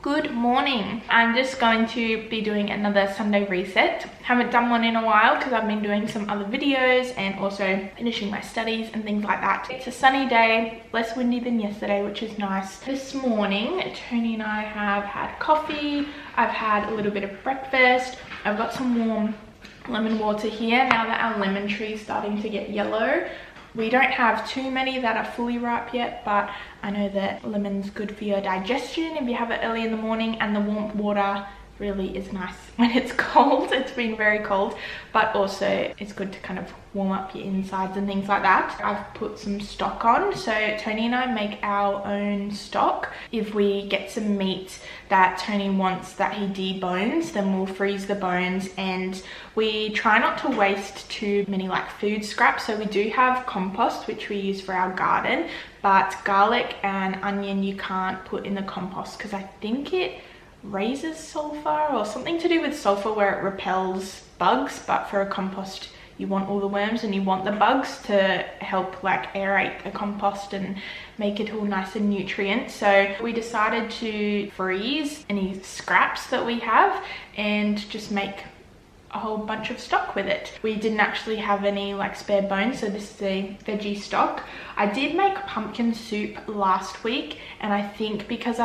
Good morning. I'm just going to be doing another Sunday reset. Haven't done one in a while because I've been doing some other videos and also finishing my studies and things like that. It's a sunny day, less windy than yesterday, which is nice. This morning, Tony and I have had coffee. I've had a little bit of breakfast. I've got some warm lemon water here now that our lemon tree is starting to get yellow. We don't have too many that are fully ripe yet, but I know that lemon's good for your digestion if you have it early in the morning, and the warm water really is nice when it's cold. It's been very cold, but also it's good to kind of warm up your insides and things like that. I've put some stock on, so Tony and I make our own stock. If we get some meat that Tony wants that he debones, then we'll freeze the bones, and we try not to waste too many like food scraps. So we do have compost which we use for our garden, but garlic and onion you can't put in the compost because I think it raises sulfur or something to do with sulfur where it repels bugs. But for a compost you want all the worms and you want the bugs to help like aerate the compost and make it all nice and nutrient. So we decided to freeze any scraps that we have and just make a whole bunch of stock with it. We didn't actually have any like spare bones, so this is a veggie stock. I did make pumpkin soup last week, and I think because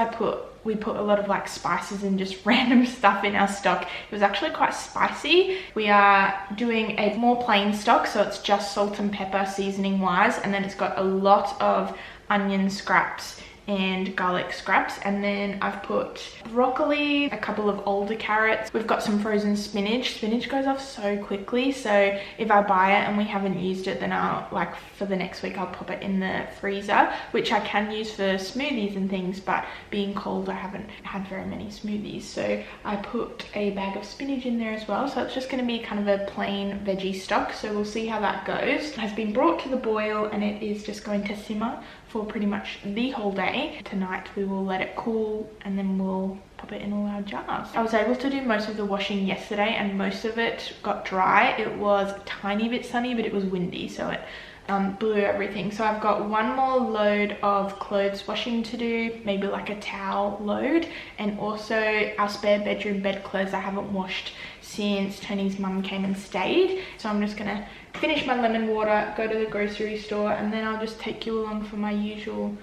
we put a lot of like spices and just random stuff in our stock, it was actually quite spicy. We are doing a more plain stock, so it's just salt and pepper seasoning wise, and then it's got a lot of onion scraps and garlic scraps, and then I've put broccoli, a couple of older carrots. We've got some frozen spinach. Spinach goes off so quickly, so if I buy it and we haven't used it, then I'll like for the next week I'll pop it in the freezer, which I can use for smoothies and things, but being cold I haven't had very many smoothies, so I put a bag of spinach in there as well. So it's just going to be kind of a plain veggie stock, so we'll see how that goes. It has been brought to the boil and it is just going to simmer for pretty much the whole day. Tonight we will let it cool and then we'll pop it in all our jars. I was able to do most of the washing yesterday and most of it got dry. It was a tiny bit sunny, but it was windy, so it blew everything. So I've got one more load of clothes washing to do, maybe like a towel load, and also our spare bedroom bedclothes I haven't washed since Tony's mum came and stayed. So I'm just gonna finish my lemon water, go to the grocery store, and then I'll just take you along for my usual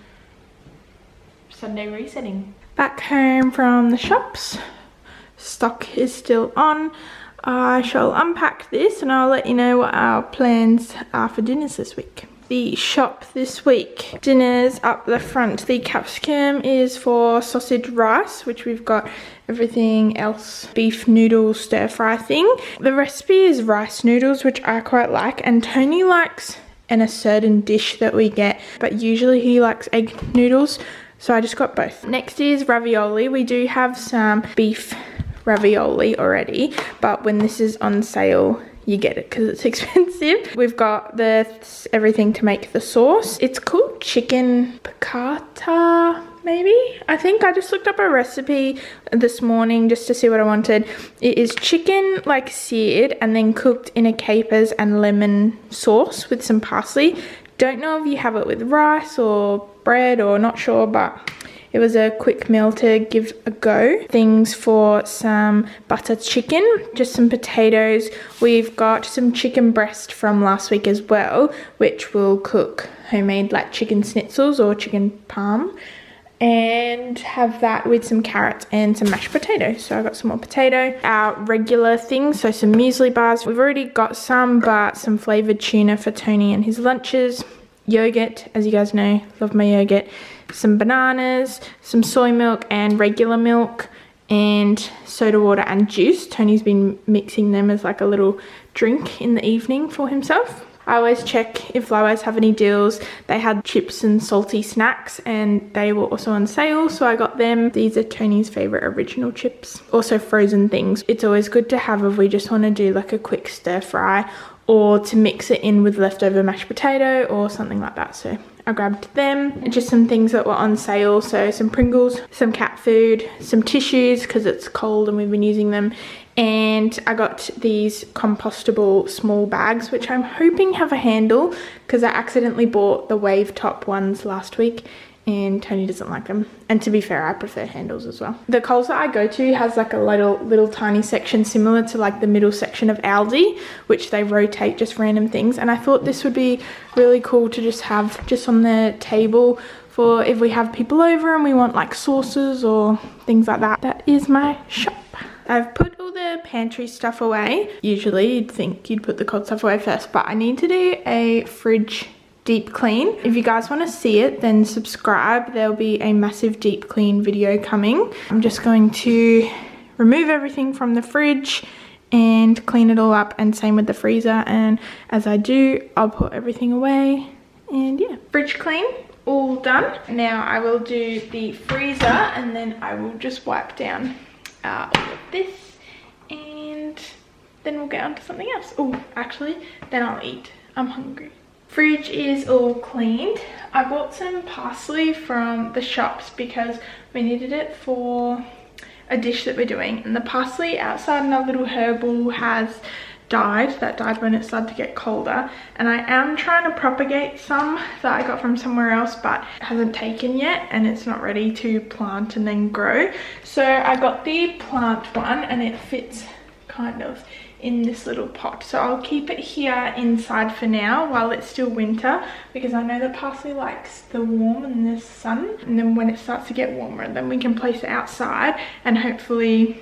Sunday resetting. Back home from the shops, stock is still on. I shall unpack this and I'll let you know what our plans are for dinners this week. The shop this week, dinners up the front. The capsicum is for sausage rice, which we've got everything else, beef noodle stir fry thing. The recipe is rice noodles, which I quite like, and Tony likes a certain dish that we get, but usually he likes egg noodles, so I just got both. Next is ravioli. We do have some beef ravioli already, but when this is on sale you get it because it's expensive. We've got everything to make the sauce. It's called chicken piccata, maybe? I think I just looked up a recipe this morning just to see what I wanted. It is chicken like seared and then cooked in a capers and lemon sauce with some parsley. Don't know if you have it with rice or bread or not sure, but it was a quick meal to give a go. Things for some butter chicken, just some potatoes. We've got some chicken breast from last week as well, which we'll cook homemade like chicken schnitzels or chicken parm, and have that with some carrots and some mashed potatoes. So I got some more potato. Our regular things, so some muesli bars. We've already got some, but some flavoured tuna for Tony and his lunches. Yogurt, as you guys know, love my yogurt. Some bananas, some soy milk and regular milk, and soda water and juice. Tony's been mixing them as like a little drink in the evening for himself. I always check if Flowers have any deals. They had chips and salty snacks and they were also on sale, so I got them. These are Tony's favourite original chips. Also frozen things. It's always good to have if we just want to do like a quick stir fry or to mix it in with leftover mashed potato or something like that. So I grabbed them. Just some things that were on sale, so some Pringles, some cat food, some tissues because it's cold and we've been using them, and I got these compostable small bags which I'm hoping have a handle because I accidentally bought the wave top ones last week and Tony doesn't like them. And to be fair, I prefer handles as well. The Coles that I go to has like a little tiny section similar to like the middle section of Aldi, which they rotate just random things. And I thought this would be really cool to just have just on the table for if we have people over and we want like sauces or things like that. That is my shop. I've put all the pantry stuff away. Usually you'd think you'd put the cold stuff away first, but I need to do a fridge deep clean. If you guys want to see it, then subscribe. There'll be a massive deep clean video coming. I'm just going to remove everything from the fridge and clean it all up, and same with the freezer. And as I do, I'll put everything away. And yeah, fridge clean, all done. Now I will do the freezer, and then I will just wipe down all of this, and then we'll get on to something else. Oh, actually, then I'll eat. I'm hungry. Fridge is all cleaned. I bought some parsley from the shops because we needed it for a dish that we're doing, and the parsley outside in our little herbal has died. That died when it started to get colder, and I am trying to propagate some that I got from somewhere else, but it hasn't taken yet and it's not ready to plant and then grow. So I got the plant one, and it fits kind of in this little pot, so I'll keep it here inside for now while it's still winter, because I know that parsley likes the warm and the sun, and then when it starts to get warmer, then we can place it outside and hopefully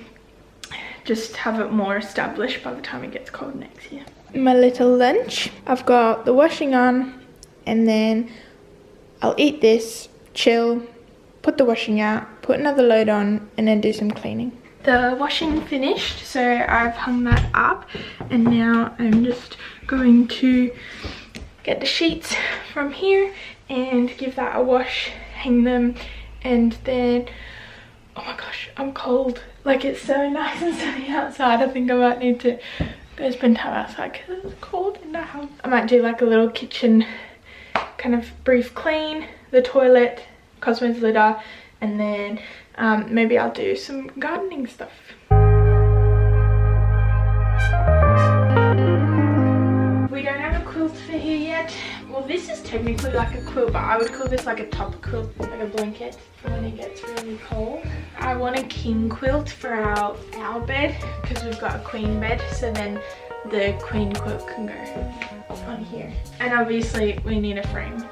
just have it more established by the time it gets cold next year. My little lunch, I've got the washing on, and then I'll eat this, chill, put the washing out, put another load on, and then do some cleaning. The washing finished, so I've hung that up, and now I'm just going to get the sheets from here and give that a wash, hang them, and then, oh my gosh, I'm cold. Like, it's so nice and sunny outside. I think I might need to go spend time outside because it's cold in the house. I might do like a little kitchen kind of brief clean, the toilet, Cosmo's litter, and then maybe I'll do some gardening stuff. We don't have a quilt for here yet. Well, this is technically like a quilt, but I would call this like a top quilt, like a blanket for when it gets really cold. I want a king quilt for our bed, because we've got a queen bed, so then the queen quilt can go on here. And obviously we need a frame.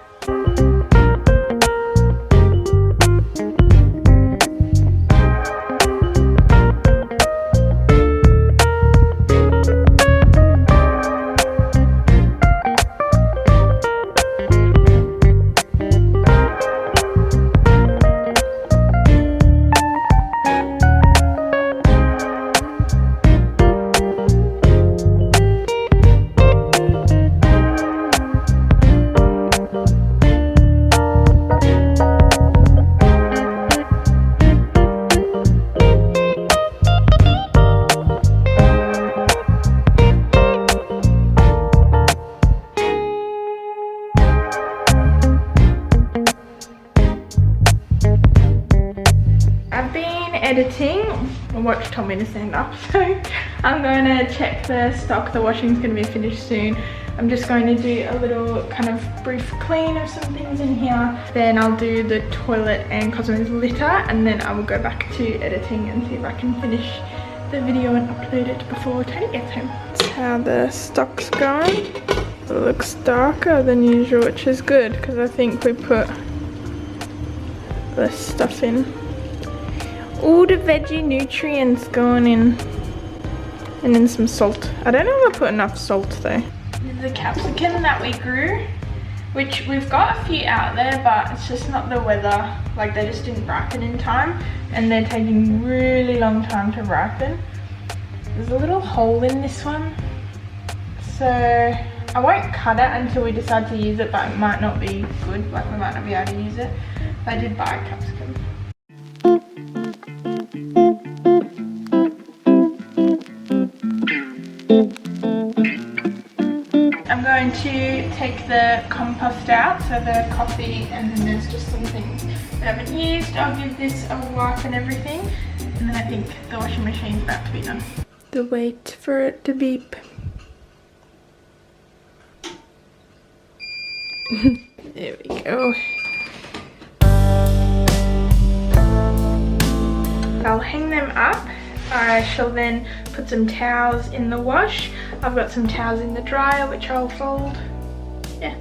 Editing. My watch told me to stand up, so I'm going to check the stock. The washing's going to be finished soon. I'm just going to do a little kind of brief clean of some things in here. Then I'll do the toilet and Cosmo's litter, and then I will go back to editing and see if I can finish the video and upload it before Tony gets home. That's how the stock's going. It looks darker than usual, which is good because I think we put less stuff in. All the veggie nutrients going in, and then some salt. I don't know if I put enough salt though. This is the capsicum that we grew, which we've got a few out there, but it's just not the weather. Like, they just didn't ripen in time, and they're taking really long time to ripen. There's a little hole in this one, so I won't cut it until we decide to use it, but it might not be good. Like, we might not be able to use it. But I did buy a capsicum. I'm going to take the compost out, so the coffee, and then there's just some things that I haven't used. I'll give this a wipe and everything, and then I think the washing machine's about to be done. The wait for it to beep. There we go. I'll hang them up. I shall then put some towels in the wash. I've got some towels in the dryer which I'll fold. Yeah.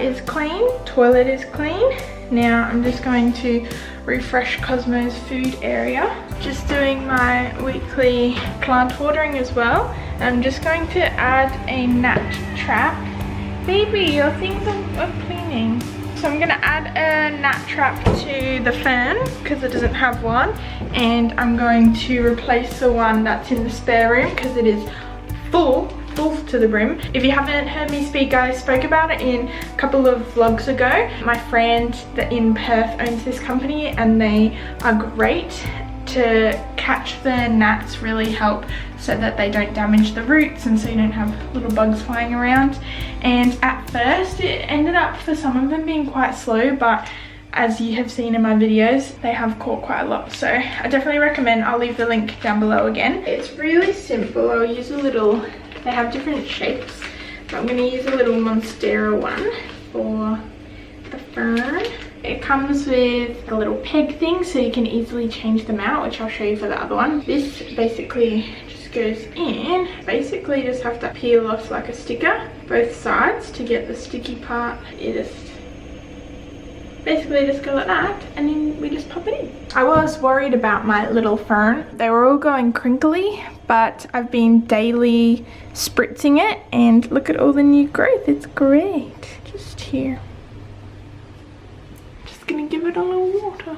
Is clean, toilet is clean. Now I'm just going to refresh Cosmo's food area. Just doing my weekly plant watering as well. I'm just going to add a gnat trap. Baby, your things are cleaning. So I'm gonna add a gnat trap to the fern because it doesn't have one, and I'm going to replace the one that's in the spare room because it is full to the brim. If you haven't heard me speak, I spoke about it in a couple of vlogs ago. My friend that in Perth owns this company, and they are great to catch the gnats, really help so that they don't damage the roots and so you don't have little bugs flying around. And at first it ended up for some of them being quite slow, but as you have seen in my videos, they have caught quite a lot. So I definitely recommend, I'll leave the link down below again. It's really simple. I'll use a little, they have different shapes, but I'm going to use a little Monstera one for the fern. It comes with a little peg thing so you can easily change them out, which I'll show you for the other one. This basically just goes in. Basically just have to peel off like a sticker, both sides, to get the sticky part. You just basically just go like that, and then we just pop it in. I was worried about my little fern. They were all going crinkly, but I've been daily spritzing it, and look at all the new growth. It's great. Just here. Just gonna give it a little water.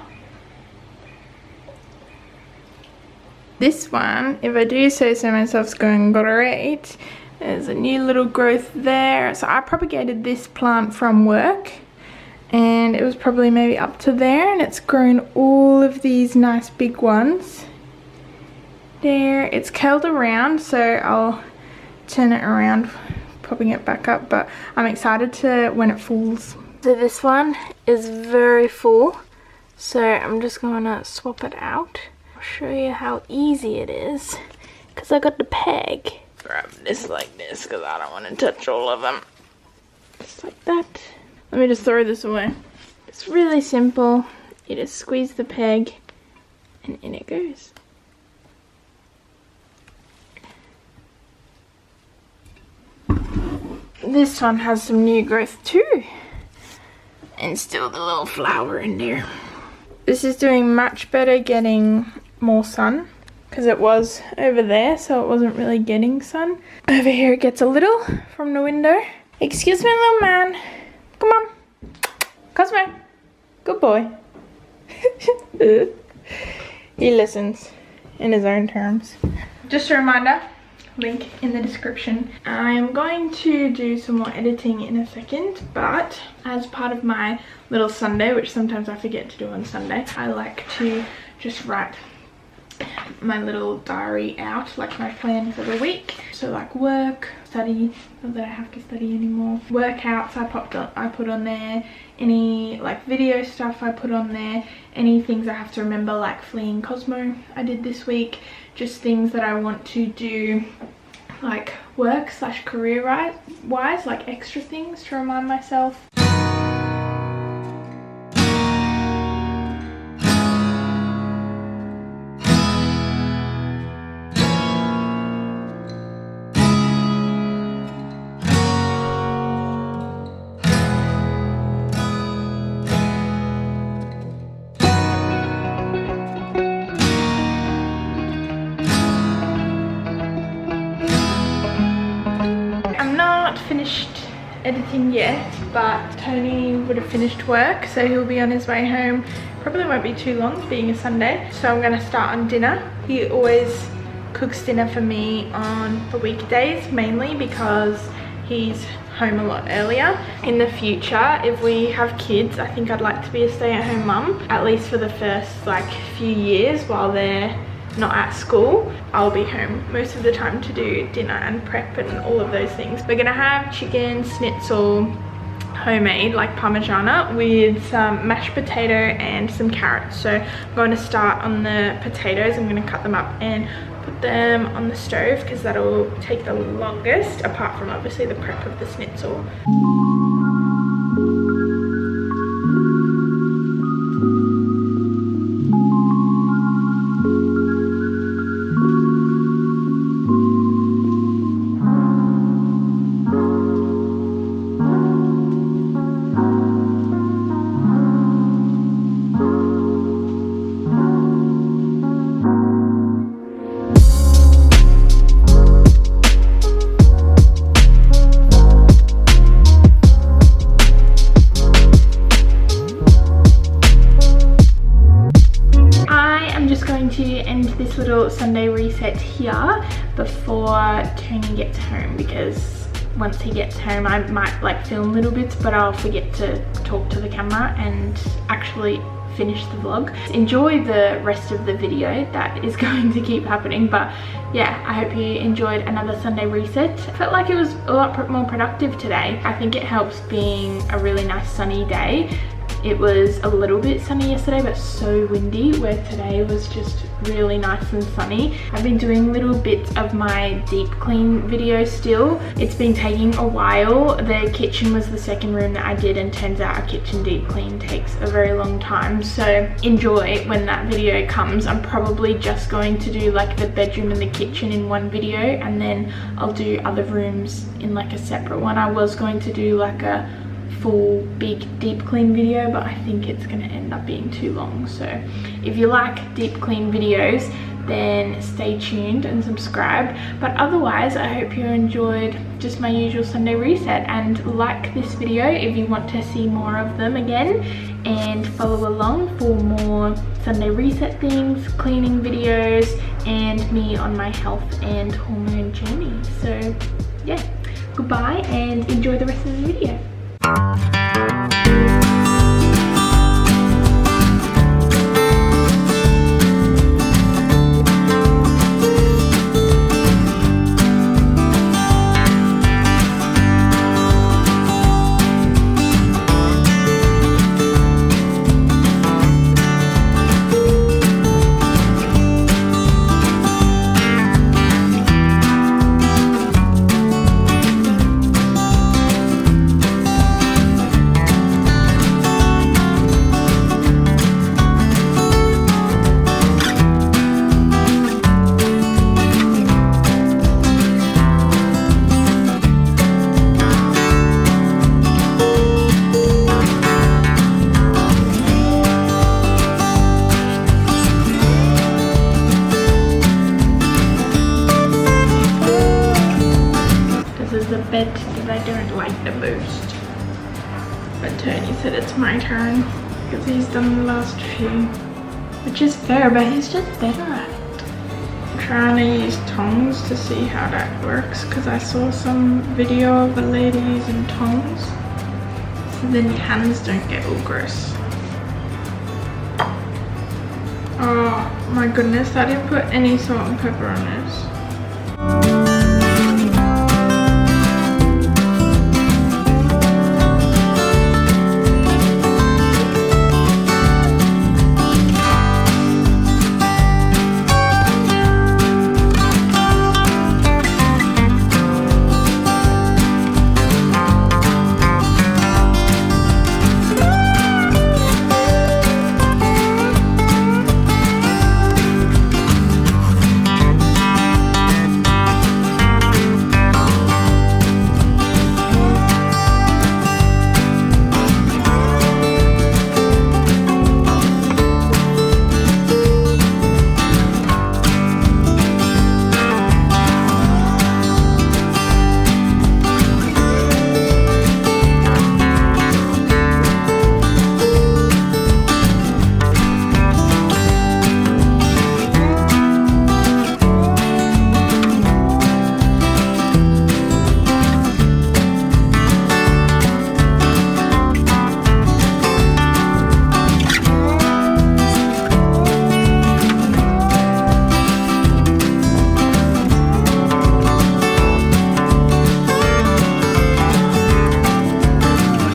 This one, if I do say so myself, is going great. There's a new little growth there. So I propagated this plant from work, and it was probably maybe up to there, and it's grown all of these nice big ones. There, it's curled around, so I'll turn it around, popping it back up, but I'm excited to when it falls. So this one is very full, so I'm just gonna swap it out. I'll show you how easy it is, because I got the peg. Grab this like this, because I don't want to touch all of them. Just like that. Let me just throw this away. It's really simple. You just squeeze the peg and in it goes. This one has some new growth too. And still the little flower in there. This is doing much better getting more sun, because it was over there, so it wasn't really getting sun. Over here it gets a little from the window. Excuse me, little man. Come on. Cosmo. Good boy. He listens in his own terms. Just a reminder, link in the description. I'm going to do some more editing in a second, but as part of my little Sunday, which sometimes I forget to do on Sunday, I like to just write my little diary out, like my plan for the week. So like work, study, not that I have to study anymore, workouts I put on there, any like video stuff I put on there, any things I have to remember, like fleeing Cosmo I did this week, just things that I want to do like work / career wise, like extra things to remind myself. editing yet, but Tony would have finished work, so he'll be on his way home. Probably won't be too long, being a Sunday. So I'm gonna start on dinner. He always cooks dinner for me on the weekdays, mainly because he's home a lot earlier. In the future, if we have kids, I think I'd like to be a stay-at-home mum, at least for the first like few years while they're not at school. I'll be home most of the time to do dinner and prep and all of those things. We're gonna have chicken schnitzel, homemade, like parmigiana, with some mashed potato and some carrots. So I'm going to start on the potatoes. I'm going to cut them up and put them on the stove because that'll take the longest, apart from obviously the prep of the schnitzel. This little Sunday reset here before Tony gets home, because once he gets home I might like film little bits, but I'll forget to talk to the camera and actually finish the vlog. Enjoy the rest of the video that is going to keep happening. But yeah, I hope you enjoyed another Sunday reset. I felt like it was a lot more productive today. I think it helps being a really nice sunny day. It was a little bit sunny yesterday, but so windy, where today was just really nice and sunny. I've been doing little bits of my deep clean video still. It's been taking a while. The kitchen was the second room that I did, and turns out a kitchen deep clean takes a very long time. So enjoy when that video comes. I'm probably just going to do like the bedroom and the kitchen in one video, and then I'll do other rooms in like a separate one. I was going to do like a full big deep clean video, but I think it's going to end up being too long. So if you like deep clean videos, then stay tuned and subscribe. But otherwise, I hope you enjoyed just my usual Sunday reset, and like this video if you want to see more of them again, and follow along for more Sunday reset things, cleaning videos, and me on my health and hormone journey. So yeah, goodbye and enjoy the rest of the video. Bed that I don't like the most, but Tony said it's my turn because he's done the last few, which is fair, but he's just better at it. I'm trying to use tongs to see how that works, because I saw some video of a lady using tongs, so then your hands don't get all gross. Oh my goodness, I didn't put any salt and pepper on this.